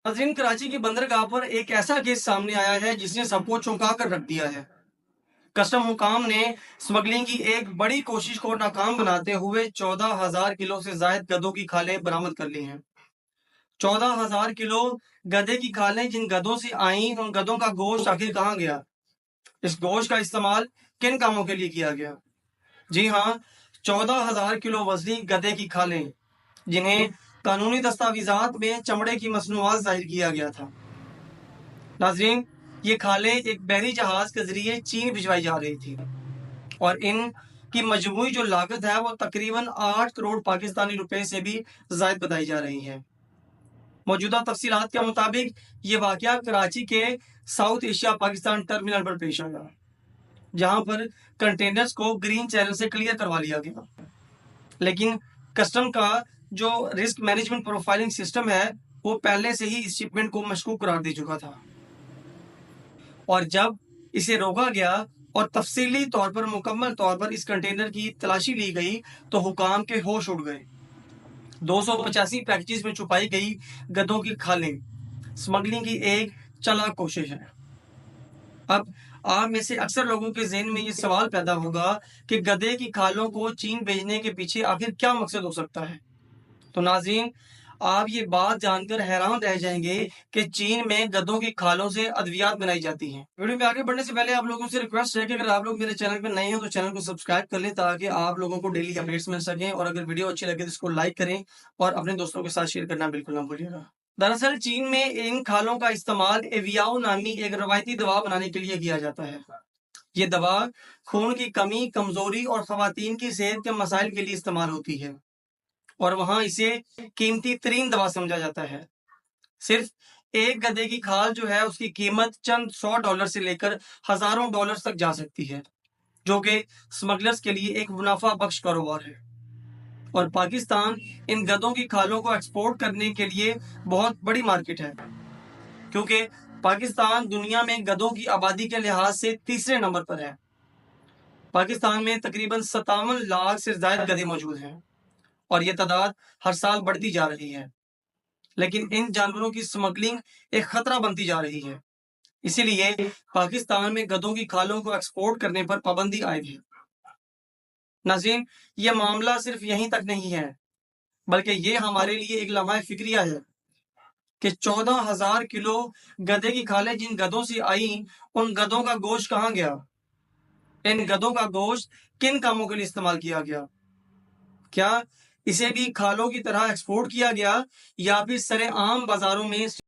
नाज़रीन, कराची की बंदरगाह पर एक ऐसा केस सामने आया है जिसने सबको चौंका कर रख दिया है। कस्टम हुकाम ने स्मगलिंग की एक बड़ी कोशिश को नाकाम बनाते हुए 14,000 किलो से जायद गधों की खालें बरामद कर ली हैं। 14,000 किलो गधे की खालें जिन गधों से आई, उन गधों का गोश्त आखिर कहाँ गया? इस गोश्त का इस्तेमाल किन कामों के लिए किया गया? जी हाँ, 14,000 किलो वजनी गधे की खालें, जिन्हें कानूनी दस्तावेजात में चमड़े की मसनूआत जाहिर किया गया था। नाजरीन, ये खालें एक बहरी जहाज के जरिए चीन भिजवाई जा रही थी और इन की मजमूई जो लागत है वो तकरीबन 8 करोड़ पाकिस्तानी रुपए से भी जायद बताई जा रही है। मौजूदा तफसीलात के मुताबिक ये वाकया कराची के साउथ एशिया पाकिस्तान टर्मिनल पर पेश आया, जहां पर कंटेनर्स को ग्रीन चैनल से क्लियर करवा लिया गया, लेकिन कस्टम का जो रिस्क मैनेजमेंट प्रोफाइलिंग सिस्टम है वो पहले से ही इस शिपमेंट को मशकूक करार दे चुका था और जब इसे रोका गया और तफसीली तौर पर मुकम्मल तौर पर इस कंटेनर की तलाशी ली गई तो हुकाम के होश उड़ गए। 285 पैकेजेस में छुपाई गई गधों की खालें स्मगलिंग की एक चालाक कोशिश है। अब आप में से अक्सर लोगों के जहन में ये सवाल पैदा होगा कि गधे की खालों को चीन भेजने के पीछे आखिर क्या मकसद हो सकता है। तो नाज़रीन, आप ये बात जानकर हैरान रह जाएंगे कि चीन में गधों की खालों से अद्वियात बनाई जाती हैं। वीडियो में आगे बढ़ने से पहले आप लोगों से रिक्वेस्ट है कि अगर आप लोग मेरे चैनल पर नए हो तो चैनल को सब्सक्राइब कर लें ताकि आप लोगों को डेली अपडेट्स मिल सकें, और अगर वीडियो अच्छी लगे तो इसको लाइक करें और अपने दोस्तों के साथ शेयर करना बिल्कुल ना भूलिएगा। दरअसल चीन में इन खालों का इस्तेमाल एवियाओ नामी एक रवायती दवा बनाने के लिए किया जाता है। ये दवा खून की कमी, कमजोरी और खवातीन की सेहत के मसाइल के लिए इस्तेमाल होती है और वहां इसे कीमती तरीन दवा समझा जाता है। सिर्फ एक गधे की खाल जो है उसकी कीमत चंद $100 से लेकर हजारों डॉलर तक जा सकती है, जो कि स्मगलर्स के लिए एक मुनाफा बख्श कारोबार है। और पाकिस्तान इन गधों की खालों को एक्सपोर्ट करने के लिए बहुत बड़ी मार्केट है, क्योंकि पाकिस्तान दुनिया में गधों की आबादी के लिहाज से तीसरे नंबर पर है। पाकिस्तान में तकरीबन 57 लाख से ज्यादा गधे मौजूद हैं और ये तादाद हर साल बढ़ती जा रही है, लेकिन इन जानवरों की स्मगलिंग एक खतरा बनती जा रही है। इसीलिए पाकिस्तान में गधों की खालों को एक्सपोर्ट करने पर पाबंदी आयद है। नाज़रीन, ये मामला सिर्फ यहीं तक नहीं है, बल्कि ये हमारे लिए एक लम्हा फिक्रिया है कि 14,000 किलो गधे की खालें जिन गधों से आई, उन गधों का गोश्त कहाँ गया? इन गधों का गोश्त किन कामों के लिए इस्तेमाल किया गया? क्या इसे भी खालों की तरह एक्सपोर्ट किया गया या फिर सरेआम बाजारों में